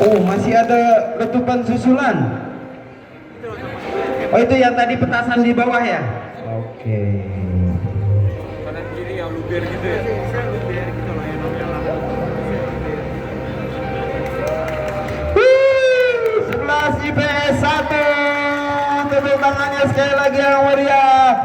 Oh, masih ada letupan susulan. Oh, itu yang tadi petasan di bawah ya? Oke. Kanan kiri yang luber gitu ya. Luber gitu lah yang namanya. 11 IPS 1. Tepuk tangannya sekali lagi yang meriah.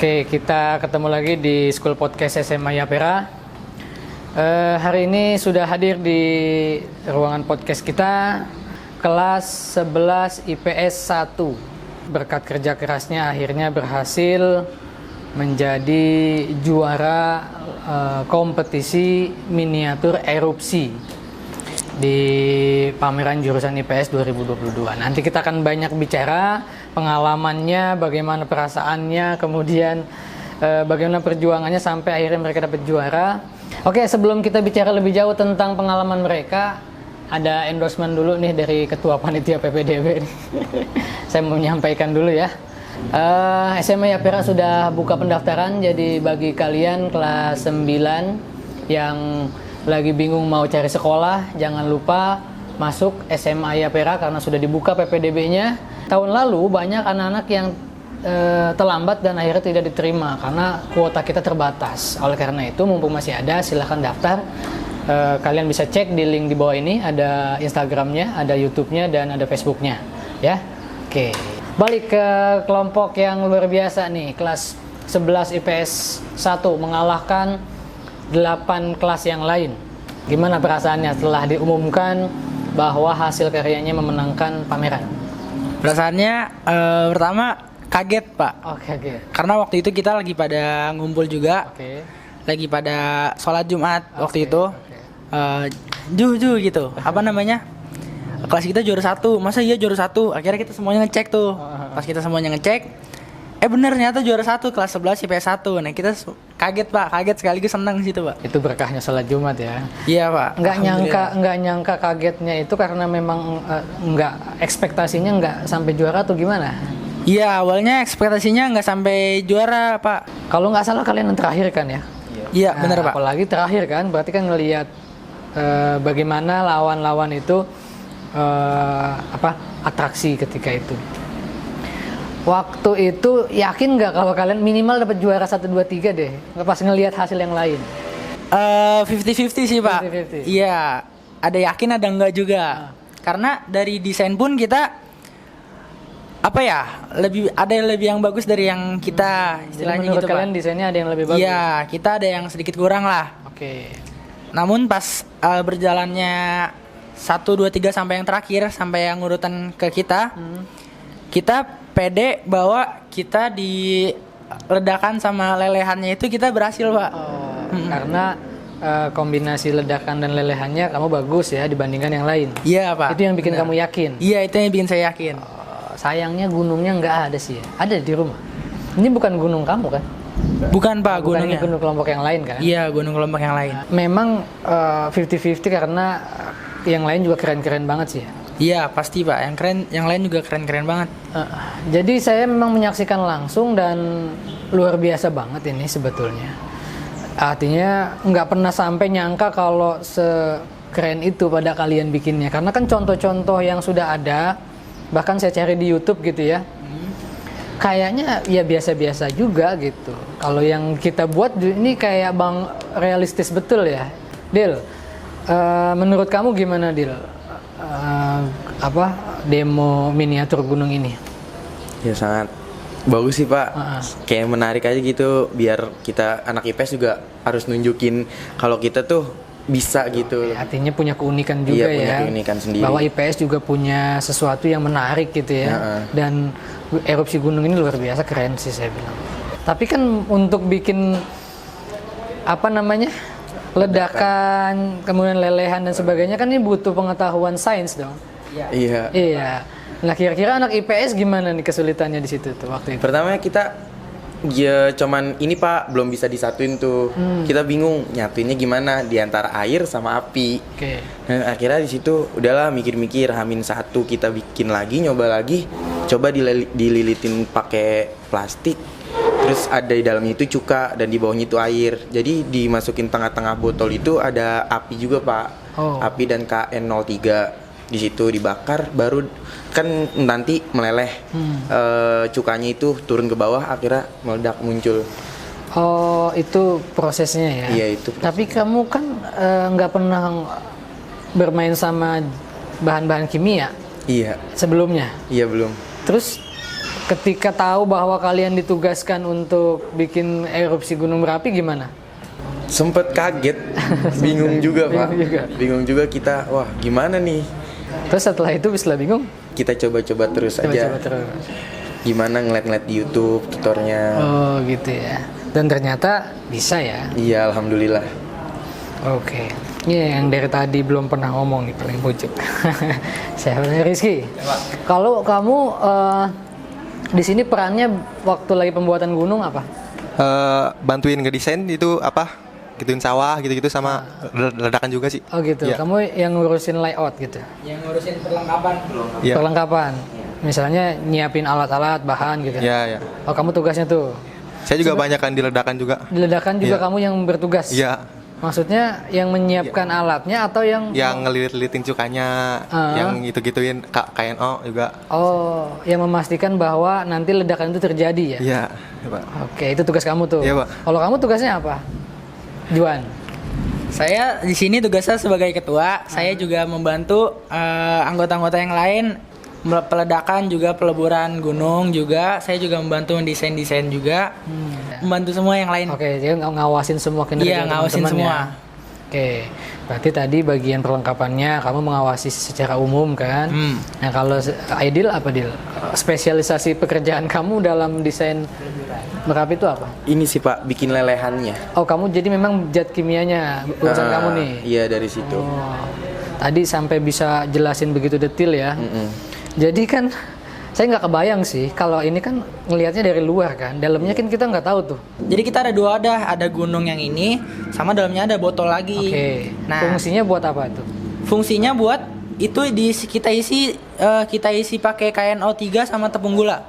Oke, kita ketemu lagi di School Podcast SMA Yapera. Hari ini sudah hadir di ruangan podcast kita kelas 11 IPS 1. Berkat kerja kerasnya akhirnya berhasil menjadi juara kompetisi miniatur erupsi di pameran jurusan IPS 2022. Nanti kita akan banyak bicara pengalamannya, bagaimana perasaannya, kemudian bagaimana perjuangannya sampai akhirnya mereka dapat juara. Oke, sebelum kita bicara lebih jauh tentang pengalaman mereka, ada endorsement dulu nih dari Ketua Panitia PPDB. Saya mau menyampaikan dulu ya. SMA Yapera sudah buka pendaftaran, jadi bagi kalian kelas 9 yang lagi bingung mau cari sekolah, jangan lupa masuk SMA Yapera karena sudah dibuka PPDB-nya. Tahun lalu banyak anak-anak yang terlambat dan akhirnya tidak diterima karena kuota kita terbatas. Oleh karena itu, mumpung masih ada, silahkan daftar. Kalian bisa cek di link di bawah ini, ada Instagramnya, ada YouTube-nya, dan ada Facebook-nya. Ya, oke. Balik ke kelompok yang luar biasa nih, kelas 11 IPS 1 mengalahkan 8 kelas yang lain. Gimana perasaannya setelah diumumkan bahwa hasil karyanya memenangkan pameran? Perasaannya pertama kaget, Pak. Oke, oke. Karena waktu itu kita lagi pada ngumpul juga. Oke. Lagi pada sholat Jumat waktu Oke, itu. oke. Ju gitu. Apa namanya? Kelas kita juara 1. Masa iya juara 1? Akhirnya kita semuanya ngecek tuh. Pas kita semuanya ngecek, bener ternyata juara 1 kelas 11 IPS 1. Nah, kita kaget, Pak. Kaget sekaligus senang situ, Pak. Itu berkahnya sholat Jumat ya. Iya, Pak. Nggak nyangka kagetnya itu karena memang nggak ekspektasinya nggak sampai juara atau gimana? Iya, awalnya ekspektasinya nggak sampai juara, Pak. Kalau nggak salah kalian yang terakhir kan ya? Iya, bener, Pak. Apalagi terakhir kan, berarti kan ngelihat bagaimana lawan-lawan itu atraksi ketika itu. Waktu itu yakin nggak kalau kalian minimal dapat juara 1, 2, 3 deh? Pas ngelihat hasil yang lain. 50-50 sih, Pak. 50-50. Iya, ada yakin ada enggak juga. Karena dari desain pun kita ada yang lebih yang bagus dari yang kita, istilahnya menurut gitu, kalian Pak. desainnya ada yang lebih bagus? Iya, kita ada yang sedikit kurang lah. Oke. Namun pas berjalannya 1, 2, 3 sampai yang terakhir, sampai yang urutan ke kita, kita pede bahwa kita di ledakan sama lelehannya itu kita berhasil, Pak. Karena kombinasi ledakan dan lelehannya kamu bagus ya dibandingkan yang lain. Iya, Pak. Itu yang bikin kamu yakin? Iya, itu yang bikin saya yakin. Sayangnya gunungnya nggak ada sih ya. Ada di rumah. Ini bukan gunung kamu kan? Bukan, Pak, Bukan ini gunungnya. gunung kelompok yang lain kan? Iya, gunung kelompok yang lain. Memang 50-50 karena yang lain juga keren-keren banget sih ya. Iya, pasti, Pak. Yang lain juga keren-keren banget. Jadi saya memang menyaksikan langsung dan luar biasa banget ini sebetulnya. Artinya nggak pernah sampai nyangka kalau sekeren itu pada kalian bikinnya. Karena kan contoh-contoh yang sudah ada, bahkan saya cari di YouTube gitu ya, kayaknya ya biasa-biasa juga gitu. Kalau yang kita buat ini kayak realistis betul ya, Dil. Menurut kamu gimana, Dil? Demo miniatur gunung ini? Ya sangat bagus sih, Pak. Kayak menarik aja gitu, biar kita anak IPS juga harus nunjukin kalau kita tuh bisa gitu. Artinya punya keunikan juga Iya, punya ya. keunikan sendiri. Bahwa IPS juga punya sesuatu yang menarik gitu ya. Dan erupsi gunung ini luar biasa keren sih saya bilang. Tapi kan untuk bikin ledakan, kemudian lelehan dan sebagainya kan ini butuh pengetahuan sains dong. Iya. Iya. Nah, kira-kira anak IPS gimana nih kesulitannya di situ tuh waktu itu? Pertama kita ya cuman ini, Pak, belum bisa disatuin tuh. Kita bingung nyatuinnya gimana di antara air sama api. Oke. Nah, akhirnya di situ udahlah mikir-mikir, H-1 kita bikin lagi, nyoba lagi, coba dililitin pakai plastik. Terus ada di dalamnya itu cuka dan di bawahnya itu air. Jadi dimasukin tengah-tengah botol itu ada api juga Pak. Api dan KN03 di situ dibakar, baru kan nanti meleleh. Cukanya itu turun ke bawah, akhirnya meledak muncul. Oh, itu prosesnya ya? Iya, itu prosesnya. Tapi kamu kan nggak pernah bermain sama bahan-bahan kimia Iya. sebelumnya? Iya belum. Terus ketika tahu bahwa kalian ditugaskan untuk bikin erupsi Gunung Merapi gimana? Sempet kaget, bingung juga Pak. Bingung juga. Bingung juga kita, wah gimana nih? Terus setelah itu setelah bingung? Kita coba-coba terus aja. Coba terus. Gimana ngeliat-ngeliat di YouTube tutornya. Oh gitu ya. Dan ternyata bisa ya? Iya, alhamdulillah. Oke. Ini yang dari tadi belum pernah ngomong nih paling pucuk. Saya Rizky. Kalau kamu di sini perannya waktu lagi pembuatan gunung apa? Bantuin ngedesain itu apa? Gituin sawah gitu-gitu sama ledakan juga sih. Oh gitu. Iya. Kamu yang ngurusin layout gitu. Yang ngurusin perlengkapan. Iya. Perlengkapan. Misalnya nyiapin alat-alat, bahan gitu. Iya, iya. Oh, kamu tugasnya tuh. Saya juga banyak kan di ledakan juga. Di ledakan juga Iya. kamu yang bertugas. Iya. Maksudnya yang menyiapkan alatnya atau yang Ngelilit-lilitin cukanya, yang gitu-gituin KNO juga. Oh, yang memastikan bahwa nanti ledakan itu terjadi ya? Iya, Pak. Oke, itu tugas kamu tuh. Iya, Pak. Kalau kamu tugasnya apa? Juan. Saya di sini tugasnya sebagai ketua. Saya juga membantu anggota-anggota yang lain peledakan juga, peleburan gunung juga. Saya juga membantu mendesain juga. Membantu semua yang lain. Oke, dia ngawasin semua kinerja Iya, ngawasin teman-teman semua. ya? Oke, berarti tadi bagian perlengkapannya kamu mengawasi secara umum kan? Nah kalau Aidil apa Dil? Spesialisasi pekerjaan kamu dalam desain Merapi itu apa? Ini sih Pak, bikin lelehannya. Oh kamu jadi memang zat kimianya urusan kamu nih? Iya, dari situ. Oh, tadi sampai bisa jelasin begitu detail ya. Jadi kan saya nggak kebayang sih kalau ini kan ngelihatnya dari luar kan, dalamnya kan kita nggak tahu tuh. Jadi kita ada dua wadah, ada gunung yang ini, sama dalamnya ada botol lagi. Oke. Nah, Fungsinya buat apa tuh? fungsinya buat itu kita isi pakai KNO3 sama tepung gula.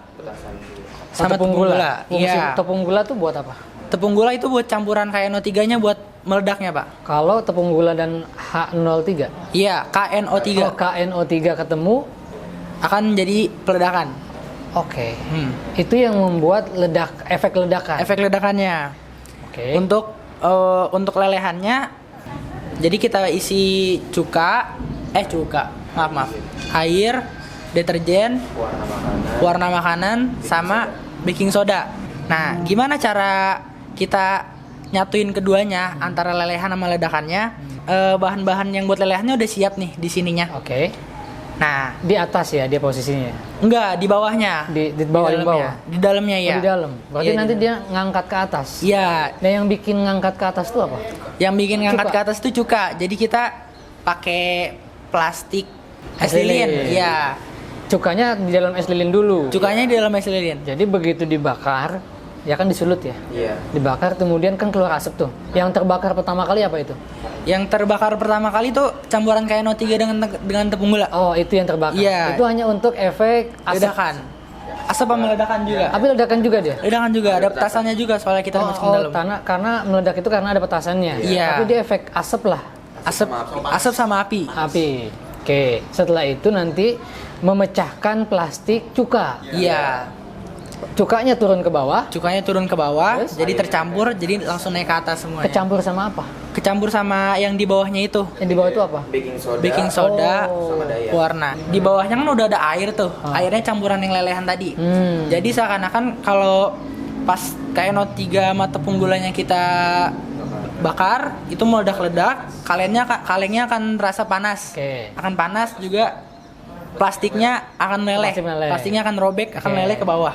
Sama tepung gula. Fungsi Iya. tepung gula tuh buat apa? Tepung gula itu buat campuran KNO3-nya buat meledaknya, Pak. Kalau tepung gula dan H03? Iya, KNO3 Oh, KNO3 ketemu. akan jadi peledakan. Oke. Itu yang membuat efek ledakan. Efek ledakannya. Oke. Untuk lelehannya, jadi kita isi maaf, air, deterjen, warna makanan, sama baking soda. Nah, gimana cara kita nyatuin keduanya antara lelehan sama ledakannya? Bahan-bahan yang buat lelehannya udah siap nih di sininya. Oke. Nah, Di atas ya dia posisinya. enggak di bawahnya. Di bawah di dalamnya. bawah. Di dalamnya Oh, ya. di dalam. Berarti Iya, nanti di dia ngangkat ke atas. Iya, Nah, yang bikin ngangkat ke atas tuh apa? yang bikin ngangkat Cuka. ke atas itu cuka. Jadi kita pakai plastik es Es lilin. lilin. Iya. Cukanya di dalam es lilin dulu. Cukanya di dalam es lilin. Jadi begitu dibakar, ya kan disulut ya. Iya. Dibakar kemudian kan keluar asap tuh. Yang terbakar pertama kali apa itu? Yang terbakar pertama kali tuh campuran KNO3 dengan tepung gula. Oh, itu yang terbakar. Iya. Itu hanya untuk efek asap. Ledakan. Asap sama ledakan juga. Tapi ledakan juga dia. Ledakan juga, ada petasannya juga soalnya kita masukin dalam. Karena meledak itu karena ada petasannya. Iya. Tapi dia efek asap lah. Asap sama api. Api. Oke. Setelah itu nanti memecahkan plastik cuka. Iya. Cukanya turun ke bawah, Cukanya turun ke bawah, Terus? jadi tercampur, jadi langsung naik ke atas semuanya. kecampur sama apa? Kecampur sama yang di bawahnya itu. Yang di bawah itu apa? Baking soda. Oh. Sama daya. Warna. Di bawahnya kan udah ada air tuh. Airnya campuran yang lelehan tadi. Jadi seakan-akan kalau pas KNO3 sama tepung gulanya kita bakar, itu meledak-ledak, kalengnya akan terasa panas. Oke. Akan panas juga, plastiknya akan meleleh. Plastik meleleh. Plastiknya akan robek, akan Oke. meleleh ke bawah.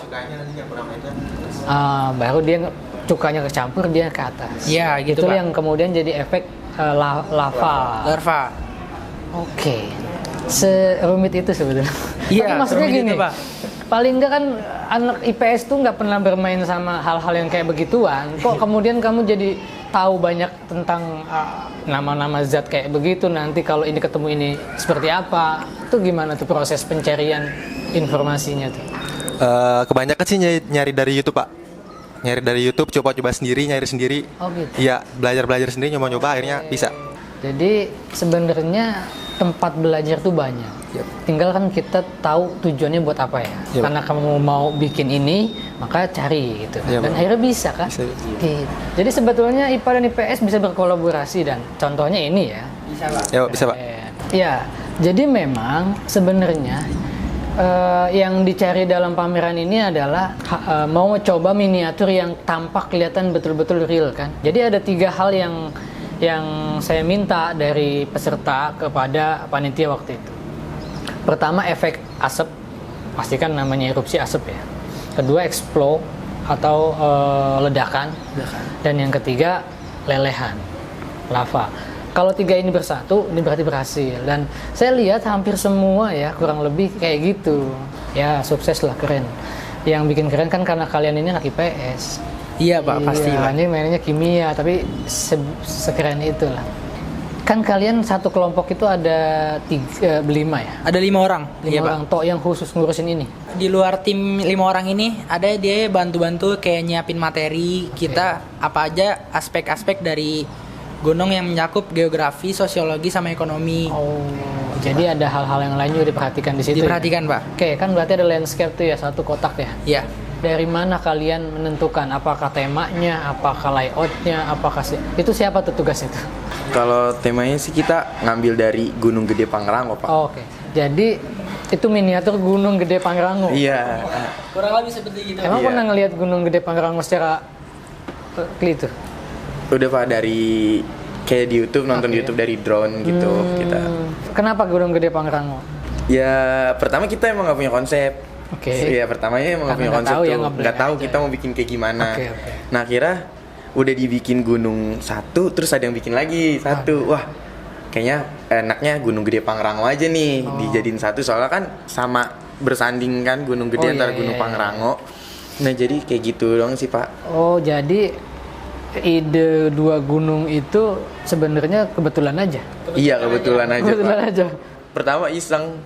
Baru dia cukanya kecampur dia ke atas. Iya, gitu, Itu Pak. yang kemudian jadi efek lava. Larva. Oke. Serumit itu sebetulnya. Iya, Tapi maksudnya serumit gini, itu, Pak. paling enggak kan anak IPS tuh nggak pernah bermain sama hal-hal yang kayak begituan. Kok kemudian kamu jadi tahu banyak tentang nama-nama zat kayak begitu, nanti kalau ini ketemu ini seperti apa? Itu gimana tuh proses pencarian informasinya tuh? Kebanyakan sih nyari dari YouTube, Pak. nyari dari YouTube, coba-coba sendiri, nyari sendiri. Oh gitu. Iya, belajar sendiri, nyoba-nyoba akhirnya bisa. Jadi sebenarnya tempat belajar tuh banyak. Yep. Tinggal kan kita tahu tujuannya buat apa ya. Yep. Karena kamu mau bikin ini, maka cari gitu. Yep. Dan akhirnya bisa kan? Bisa. Gitu. Jadi sebetulnya IPA dan IPS bisa berkolaborasi dan contohnya ini ya. Bisa Pak. Ya, bisa Pak. Ya, jadi memang sebenarnya yang dicari dalam pameran ini adalah mau coba miniatur yang tampak kelihatan betul-betul real kan. Jadi ada 3 hal yang saya minta dari peserta kepada panitia waktu itu. Pertama, efek asap, pastikan namanya erupsi asap ya. Kedua, explode atau ledakan. Dan yang ketiga, lelehan, lava. Kalau 3 ini bersatu, ini berarti berhasil. Dan saya lihat hampir semua ya, kurang lebih kayak gitu. Ya, sukses lah, keren. Yang bikin keren kan karena kalian ini anak IPS. Iya Pak, pasti Pak. Ini mainnya kimia, tapi sekeren itulah. Kan kalian satu kelompok itu ada 5 ya? Ada 5 orang. 5 Iya, orang toh yang khusus ngurusin ini. Di luar tim 5 orang ini ada dia bantu-bantu kayak nyiapin materi kita apa aja aspek-aspek dari gunung yang mencakup geografi, sosiologi sama ekonomi. Oh, jadi ada hal-hal yang lain juga diperhatikan di situ. Diperhatikan ya? Pak. Oke, kan berarti ada landscape tuh ya, satu kotak ya. Iya. Dari mana kalian menentukan apakah temanya, apakah layoutnya, apakah itu siapa tuh tugas itu? Kalau temanya sih kita ngambil dari Gunung Gede Pangrango, Pak. Oh, oke. Jadi itu miniatur Gunung Gede Pangrango. Iya. Kurang lebih seperti gitu. Emang Iya. pernah ngelihat Gunung Gede Pangrango secara itu? Udah Pak, dari kayak di YouTube, nonton di YouTube dari drone gitu kita. Kenapa Gunung Gede Pangrango? Ya pertama kita emang nggak punya konsep. Oke. Iya pertamanya emang nggak Karena punya nggak konsep tahu ya, tuh. ngeblend Nggak tahu aja. kita mau bikin kayak gimana. Oke. Nah kira udah dibikin gunung satu, terus ada yang bikin lagi satu. Wah kayaknya enaknya Gunung Gede Pangrango aja nih dijadiin satu, soalnya kan sama bersanding kan Gunung Gede antara Gunung Pangrango. Nah jadi kayak gitu dong sih Pak. Oh, jadi ide 2 gunung itu sebenarnya kebetulan aja. Iya kebetulan aja Kebetulan Pak. aja. Pertama iseng,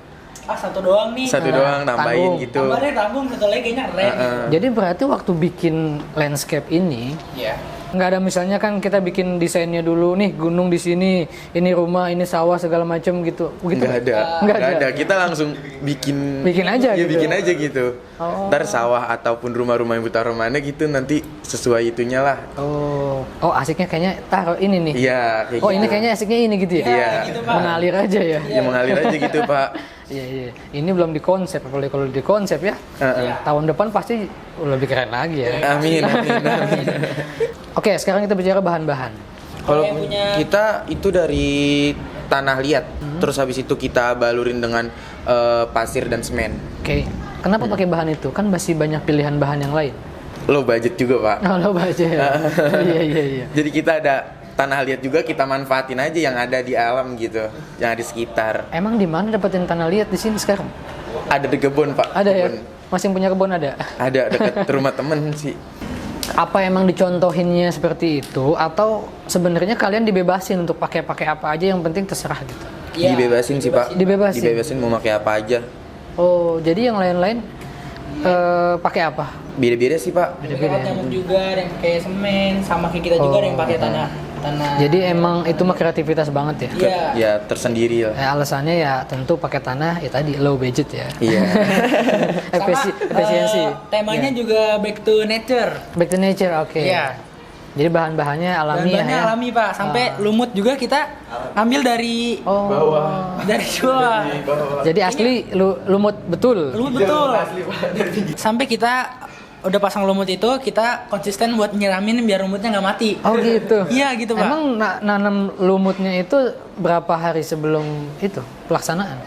Satu doang nih. satu doang nambahin tanggung. gitu. Tambahnya tanggung, satu lagi kayaknya keren. Jadi berarti waktu bikin landscape ini Iya. nggak ada misalnya kan kita bikin desainnya dulu nih, gunung di sini, ini rumah, ini sawah segala macam gitu. Begitu? Nggak ada, Nggak nggak ada. ada. Kita langsung bikin aja iya, gitu. bikin aja gitu. Ntar sawah ataupun rumah-rumah yang buta mana gitu nanti sesuai itunya lah. Oh asiknya kayaknya taruh ini nih. Iya, kayak Oh gitu. ini kayaknya asiknya ini gitu ya? Iya. Gitu, Pak. Mengalir aja ya? Ya mengalir aja gitu Pak. Iya. Ini belum dikonsep, apalagi kalau dikonsep ya. Tahun depan pasti lebih keren lagi ya. Amin, amin, amin. Oke, sekarang kita bicara bahan-bahan. Kalau yang punya- kita itu dari tanah liat, terus habis itu kita balurin dengan pasir dan semen. Oke, kenapa pakai bahan itu? Kan masih banyak pilihan bahan yang lain. Low budget juga Pak. Kalau baca ya. Iya. Jadi kita ada tanah liat juga, kita manfaatin aja yang ada di alam gitu, yang ada di sekitar. Emang di mana dapetin tanah liat di sini sekarang? Ada di kebun Pak. Ada ya? Kebun. Masih punya kebun ada? Ada dekat rumah temen sih. Apa emang dicontohinnya seperti itu atau sebenarnya kalian dibebasin untuk pakai apa aja yang penting terserah gitu? Iya. Dibebasin sih Pak. Dibebasin? Dibebasin mau pakai apa aja. Oh, jadi yang lain-lain pakai apa? Beda-beda sih Pak. Ada nyamuk juga, ada yang pakai semen, sama kayak kita juga ada yang pakai tanah. Jadi emang itu mah kreativitas banget ya? Iya. Ya tersendiri lah. Alasannya ya tentu pakai tanah ya tadi low budget ya. Iya. Efisiensi. Temanya juga back to nature. Back to nature, oke. Iya. Jadi bahan-bahannya alami Bahan-bahannya ya. alami Pak, sampai lumut juga kita ambil dari dari bawah. Jadi asli lumut betul. Lumut betul. Sampai kita udah pasang lumut itu, kita konsisten buat nyiramin biar lumutnya nggak mati. Oh gitu. Iya gitu Pak. Emang nanam lumutnya itu berapa hari sebelum itu pelaksanaan?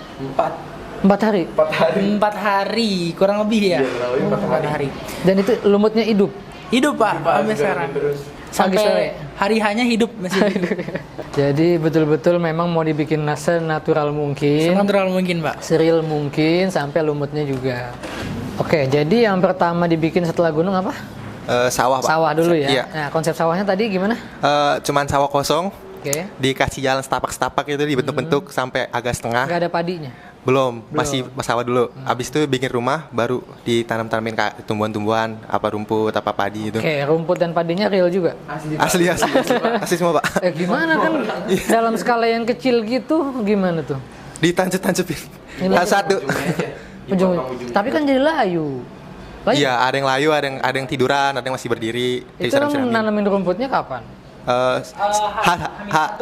4 hari. 4 hari kurang lebih ya. 4 hari. Dan itu lumutnya hidup. Hidup Pak sampai sekarang. Pagi sore. Sampai hari hanya hidup masih. Jadi betul-betul memang mau dibikin senatural mungkin, Senatural mungkin Pak. seril mungkin sampai lumutnya juga. Oke, jadi yang pertama dibikin setelah gunung apa? Sawah Pak. Sawah dulu ya. Iya. Nah, konsep sawahnya tadi gimana? Cuman sawah kosong, Oke. dikasih jalan setapak-setapak itu dibentuk-bentuk sampai agak setengah. Nggak ada padinya. Belum, masih sawah dulu. Habis itu bikin rumah, baru ditanam-tanamin tumbuhan-tumbuhan, apa rumput, apa padi itu. Oke, rumput dan padinya real juga. Asli semua, Pak. Gimana kan dalam skala yang kecil gitu, gimana tuh? Ditancep-tancepin. Satu. Ujung. Tapi kan jadi layu. Iya, ada yang layu, ada yang tiduran, ada yang masih berdiri. Itu kan nanamin rumputnya kapan?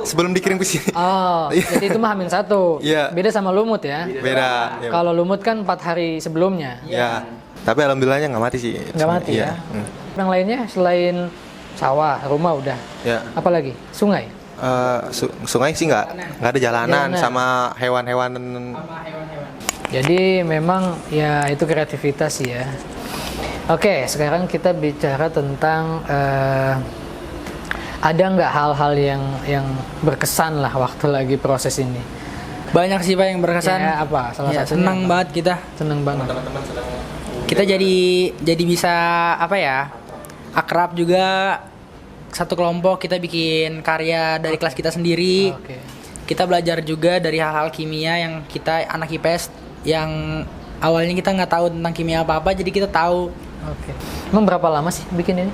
Sebelum dikirim ke sini. Oh, jadi itu mah H-1. Iya. Beda sama lumut ya? Beda. Ya. Kalau lumut kan 4 hari sebelumnya. Ya. Tapi alhamdulillahnya nggak mati sih. Nggak mati ya? Yang lainnya selain sawah, rumah udah. Ya. Apalagi? Sungai? Sungai sih nggak ada jalanan sama hewan-hewan. Jadi memang ya itu kreativitas sih ya. Oke, sekarang kita bicara tentang ada nggak hal-hal yang berkesan lah waktu lagi proses ini? Banyak sih Pak yang berkesan. Ya, apa? Salah Ya, satunya senang apa? banget kita. Seneng banget. Kita jadi bisa apa ya? Akrab juga, satu kelompok kita bikin karya dari kelas kita sendiri. Oke. Kita belajar juga dari hal-hal kimia yang kita anak IPS yang awalnya kita nggak tahu tentang kimia apa-apa, jadi kita tahu. Oke. Emang berapa lama sih bikin ini?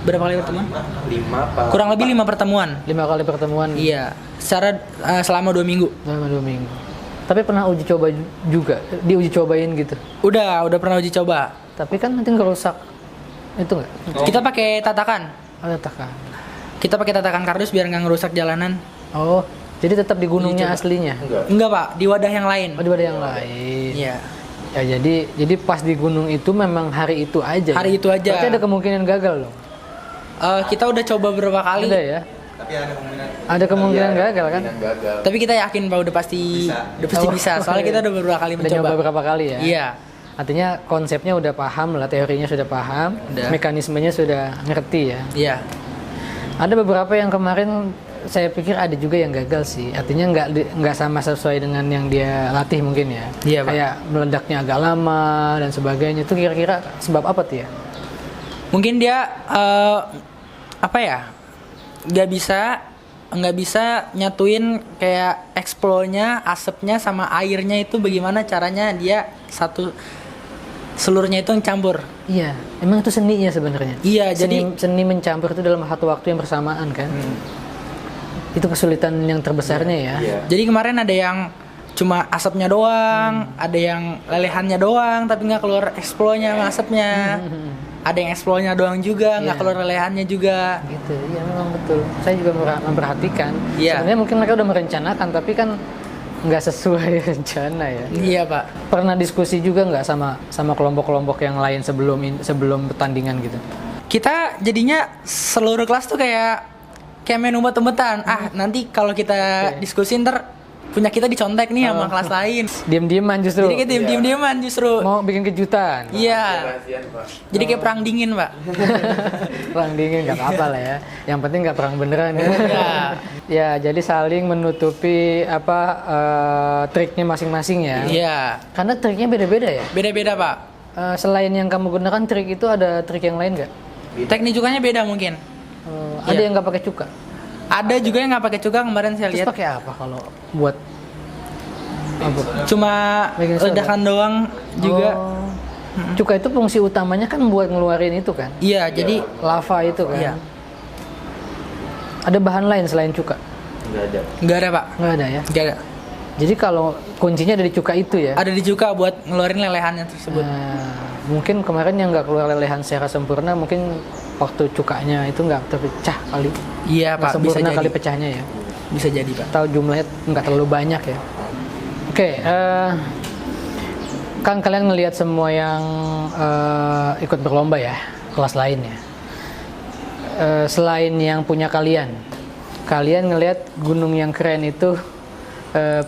Berapa kali pertemuan? 5 Pak. Kurang lebih 5 pertemuan. 5 kali pertemuan. Iya, secara selama 2 minggu. Selama 2 minggu. Tapi pernah uji coba juga, diuji cobain gitu. Udah pernah uji coba. Tapi kan nanti ngerusak itu nggak? Kita pakai tatakan. Ada takaran. Kita pakai tatakan kardus biar nggak ngerusak jalanan. Oh, jadi tetap di gunungnya Uji coba. aslinya? Enggak Pak, di wadah yang lain. Oh, di wadah yang lain. Iya. Ya jadi pas di gunung itu memang hari itu aja. Hari itu aja. Berarti ada kemungkinan gagal dong. Kita udah coba beberapa kali. Ada ya? Tapi ada kemungkinan. Ada kemungkinan gagal kan? Gagal. Tapi kita yakin Pak udah pasti bisa. Soalnya kita udah beberapa kali Udah mencoba. nyoba beberapa kali ya? Iya. Artinya konsepnya udah paham lah, teorinya sudah paham, Udah. mekanismenya sudah ngerti ya. Iya. Ada beberapa yang kemarin saya pikir ada juga yang gagal sih. Artinya nggak sama sesuai dengan yang dia latih mungkin ya. Iya, Pak. Kayak meledaknya agak lama dan sebagainya. Itu kira-kira sebab apa tuh ya? Mungkin dia apa ya? Nggak bisa nyatuin kayak explore-nya, asapnya sama airnya itu bagaimana caranya dia seluruhnya itu campur. Iya, emang itu seninya sebenarnya. Iya, seni mencampur itu dalam satu waktu yang bersamaan kan. Itu kesulitan yang terbesarnya ya. Iya. Jadi kemarin ada yang cuma asapnya doang, ada yang lelehannya doang tapi nggak keluar explore-nya sama asapnya. Ada yang explore-nya doang juga, nggak Iya. keluar lelehannya juga. Gitu, iya memang betul. Saya juga memperhatikan. Iya. Sebenarnya mungkin mereka udah merencanakan, tapi kan nggak sesuai rencana ya. Iya Pak. Pernah diskusi juga nggak sama kelompok-kelompok yang lain sebelum pertandingan gitu? Kita jadinya seluruh kelas tuh kayak main umpet-umpetan. Nanti kalau kita diskusi ntar punya kita dicontek nih sama kelas lain. Diam-diaman justru. Jadi kita diem-dieman justru. Mau bikin kejutan. Iya. Jadi kayak perang dingin Pak. Perang dingin nggak apa-apa lah ya. Yang penting nggak perang beneran ya. Ya, jadi saling menutupi triknya masing-masing ya. Iya. Karena triknya beda-beda ya. Beda-beda Pak. Selain yang kamu gunakan trik itu ada trik yang lain nggak? Teknik cukanya beda mungkin. Ada Iya. yang nggak pakai cuka. Ada juga yang nggak pakai cuka kemarin saya Terus lihat. pakai apa kalau buat apa? Cuma Baking soda? ledakan doang juga. Oh. Cuka itu fungsi utamanya kan buat ngeluarin itu kan? Iya, jadi Lava itu kan? Iya. Ada bahan lain selain cuka? Nggak ada. nggak ada Pak. Nggak ada ya? Nggak ada. Jadi kalau kuncinya ada di cuka itu ya? Ada di cuka buat ngeluarin lelehannya tersebut. Nah, mungkin kemarin yang nggak keluar lelehan secara sempurna, mungkin waktu cukanya itu nggak terpecah kali. Iya Nggak Pak, bisa sempurna jadi. kali pecahnya ya. Bisa jadi Pak. Tahu jumlahnya nggak terlalu banyak ya. Oke, kan kalian ngelihat semua yang ikut berlomba ya, kelas lain ya. Selain yang punya kalian ngelihat gunung yang keren itu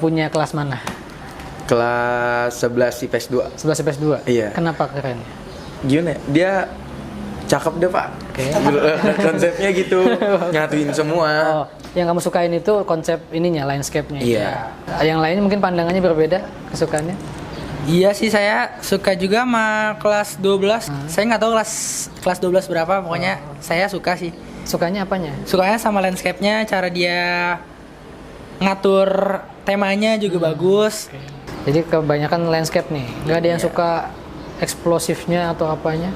punya kelas mana? Kelas 11 IPS 2. 11 IPS 2? Iya. Kenapa keren? Gimana ya? Dia cakep deh Pak. Oke. Konsepnya gitu, nyatuin semua. Oh, yang kamu sukain itu konsep ininya, landscape-nya. Iya. Yang lain mungkin pandangannya berbeda, kesukaannya. Iya sih, saya suka juga sama kelas 12. Saya nggak tahu kelas 12 berapa, pokoknya saya suka sih. Sukanya apanya? Sukanya sama landscape-nya, cara dia ngatur temanya juga bagus. Jadi kebanyakan landscape nih. Nggak ada yang suka eksplosifnya atau apanya.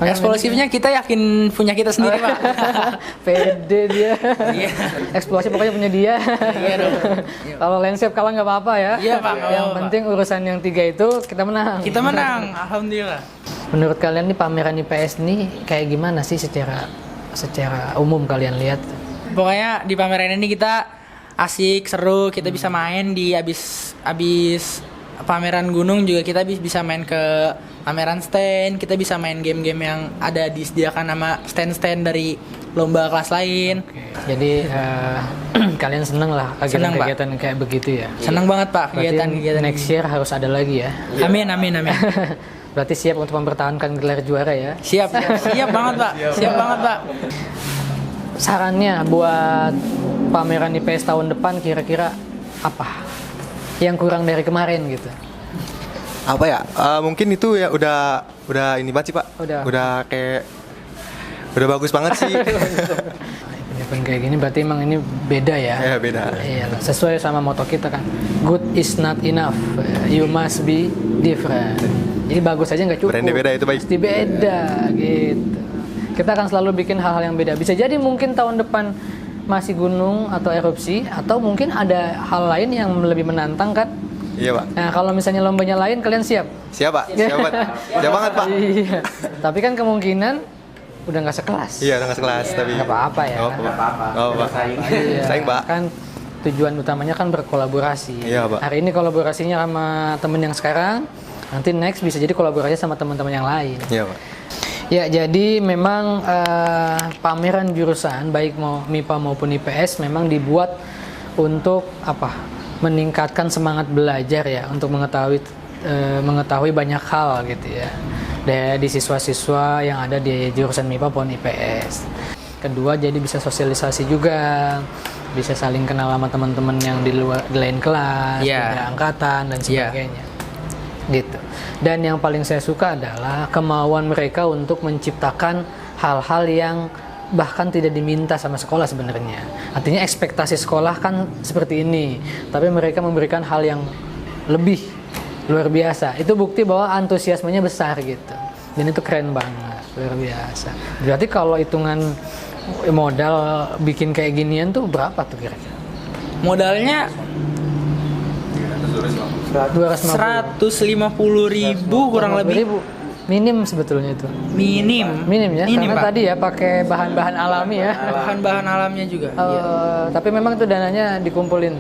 Eksplosifnya kita yakin punya kita sendiri, Pak. Pede dia. Iya. Eksplosif pokoknya punya dia. Iya dong. Kalau landscape kalah nggak apa-apa ya. Iya, Pak, nggak Yang apa-apa. penting urusan yang 3 itu kita menang. Kita menang, alhamdulillah. Menurut kalian nih pameran IPS nih kayak gimana sih secara umum kalian lihat? Pokoknya di pameran ini kita asik, seru, kita bisa main di abis pameran gunung juga kita bisa main ke pameran stand, kita bisa main game-game yang ada disediakan sama stand-stand dari lomba kelas lain. Jadi kalian seneng lah Seneng, Pak. kegiatan kayak begitu ya. Senang banget, Pak, Berarti kegiatan-kegiatan next year harus ada lagi ya. Amin, amin, amin. Berarti siap untuk mempertahankan gelar juara ya. Siap banget, Pak. Siap banget, Pak. Sarannya buat pameran IPS tahun depan kira-kira apa? Yang kurang dari kemarin gitu. Apa ya? Mungkin itu ya udah ini banget sih, Pak. Udah. Kayak udah bagus banget sih. Event kayak gini berarti emang ini beda ya. Ya, beda. Iya, sesuai sama moto kita kan. Good is not enough. You must be different. Jadi bagus aja nggak cukup. Brandnya beda itu, baik. Mesti beda gitu. Kita akan selalu bikin hal-hal yang beda. Bisa jadi mungkin tahun depan masih gunung atau erupsi, atau mungkin ada hal lain yang lebih menantang kan? Iya, Pak. Nah, kalau misalnya lombanya lain, kalian siap? Siap, Pak. Siap banget. Siap banget, Pak. Iya. Tapi kan kemungkinan udah nggak sekelas. Iya, udah nggak sekelas, tapi Nggak apa-apa ya. Nggak apa-apa. Oh, Pak. Iya. Saing, Pak. Kan tujuan utamanya kan berkolaborasi. Iya, Pak. Hari ini kolaborasinya sama temen yang sekarang, nanti next bisa jadi kolaborasi sama teman-teman yang lain. Iya, Pak. Ya, jadi memang pameran jurusan baik mau MIPA maupun IPS memang dibuat untuk apa? Meningkatkan semangat belajar ya, untuk mengetahui banyak hal gitu ya. Dari di siswa-siswa yang ada di jurusan MIPA maupun IPS. Kedua, jadi bisa sosialisasi juga, bisa saling kenal sama teman-teman yang di lain kelas, beda angkatan dan sebagainya. Gitu. Dan yang paling saya suka adalah kemauan mereka untuk menciptakan hal-hal yang bahkan tidak diminta sama sekolah sebenarnya. Artinya ekspektasi sekolah kan seperti ini, tapi mereka memberikan hal yang lebih luar biasa. Itu bukti bahwa antusiasmenya besar gitu. Dan itu keren banget, luar biasa. Berarti kalau hitungan modal bikin kayak ginian tuh berapa tuh kira-kira? Modalnya 150.000 kurang lebih. Minim sebetulnya itu. Minim ya, karena Pak. tadi ya pakai bahan-bahan alami ya. Bahan-bahan alamnya juga. Tapi memang itu dananya dikumpulin.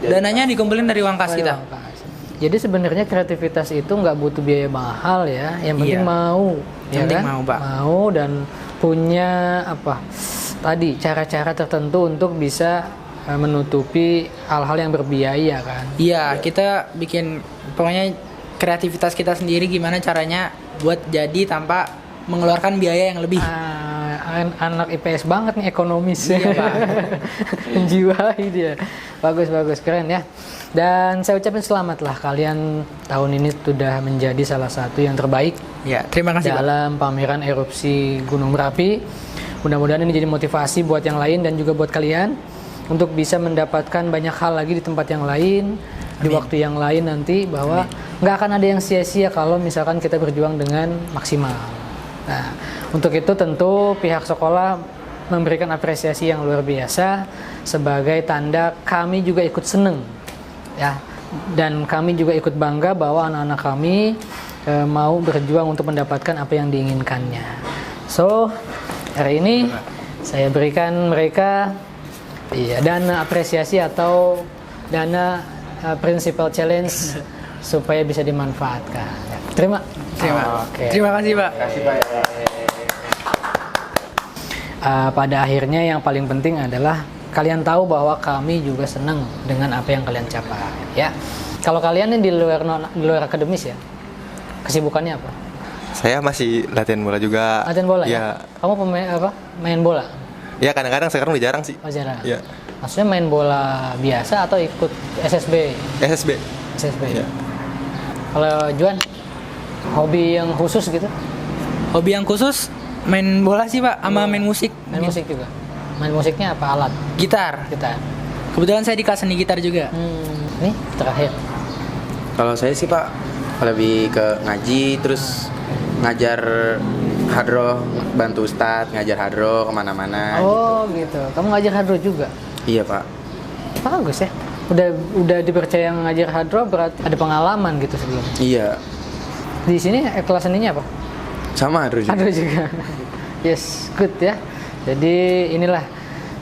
Dananya dikumpulin dari uang kas Dari kita. uang kas. Jadi sebenarnya kreativitas itu nggak butuh biaya mahal ya. Yang penting mau. Yang penting mau, Pak. Mau dan punya apa? Tadi cara-cara tertentu untuk bisa menutupi hal-hal yang berbiaya kan. Iya, kita bikin pokoknya kreativitas kita sendiri gimana caranya buat jadi tanpa mengeluarkan biaya yang lebih. Anak IPS banget nih, ekonomis. Iya, Pak. Menjiwai dia. Bagus, keren ya. Dan saya ucapin selamat lah, kalian tahun ini sudah menjadi salah satu yang terbaik. Ya, terima kasih, Pak. Dalam pameran erupsi Gunung Merapi. Mudah-mudahan ini jadi motivasi buat yang lain dan juga buat kalian untuk bisa mendapatkan banyak hal lagi di tempat yang lain, di waktu yang lain nanti, bahwa nggak akan ada yang sia-sia kalau misalkan kita berjuang dengan maksimal. Nah, untuk itu tentu pihak sekolah memberikan apresiasi yang luar biasa sebagai tanda kami juga ikut seneng ya, dan kami juga ikut bangga bahwa anak-anak kami mau berjuang untuk mendapatkan apa yang diinginkannya. So, hari ini saya berikan mereka dana apresiasi atau dana principal challenge supaya bisa dimanfaatkan. Terima kasih, Pak. Pada akhirnya yang paling penting adalah kalian tahu bahwa kami juga senang dengan apa yang kalian capai. Ya, kalau kalian ini di luar akademis ya, kesibukannya apa? Saya masih latihan bola juga. Latihan bola ya? ya? Kamu main bola? Ya, kadang-kadang sekarang udah jarang sih. Oh, jarang. Ya. Maksudnya main bola biasa atau ikut SSB? SSB. Ya. Kalau Juan, hobi yang khusus gitu? Hobi yang khusus main bola sih, Pak, sama main musik. Main musik juga. Main musiknya apa alat? Gitar. Gitar. Kebetulan saya di kelas seni gitar juga. Nih terakhir. Kalau saya sih Pak lebih ke ngaji, terus ngajar hadroh, bantu Ustadz ngajar hadroh kemana-mana. Oh gitu. Kamu ngajar hadroh juga? Iya Pak. Bagus ya. Udah dipercaya ngajar hadroh, berarti ada pengalaman gitu sebelum. Iya. Di sini kelas seninya apa? Sama hadroh juga. Hadroh juga. Yes, good ya. Jadi inilah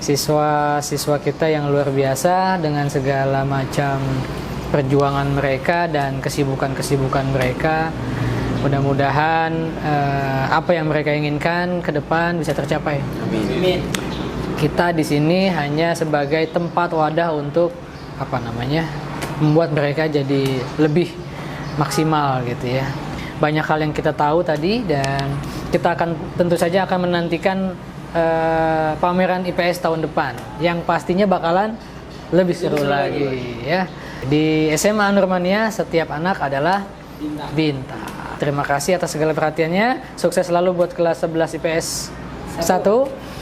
siswa-siswa kita yang luar biasa dengan segala macam perjuangan mereka dan kesibukan-kesibukan mereka. Mudah-mudahan apa yang mereka inginkan ke depan bisa tercapai. Amin. Kita di sini hanya sebagai tempat wadah untuk membuat mereka jadi lebih maksimal gitu ya. Banyak hal yang kita tahu tadi dan kita tentu saja akan menantikan pameran IPS tahun depan yang pastinya bakalan lebih seru lagi ya. Di SMA Nurmania setiap anak adalah bintang. Terima kasih atas segala perhatiannya. Sukses selalu buat kelas 11 IPS 1.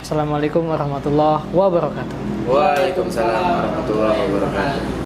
Assalamualaikum warahmatullahi wabarakatuh. Waalaikumsalam warahmatullahi wabarakatuh.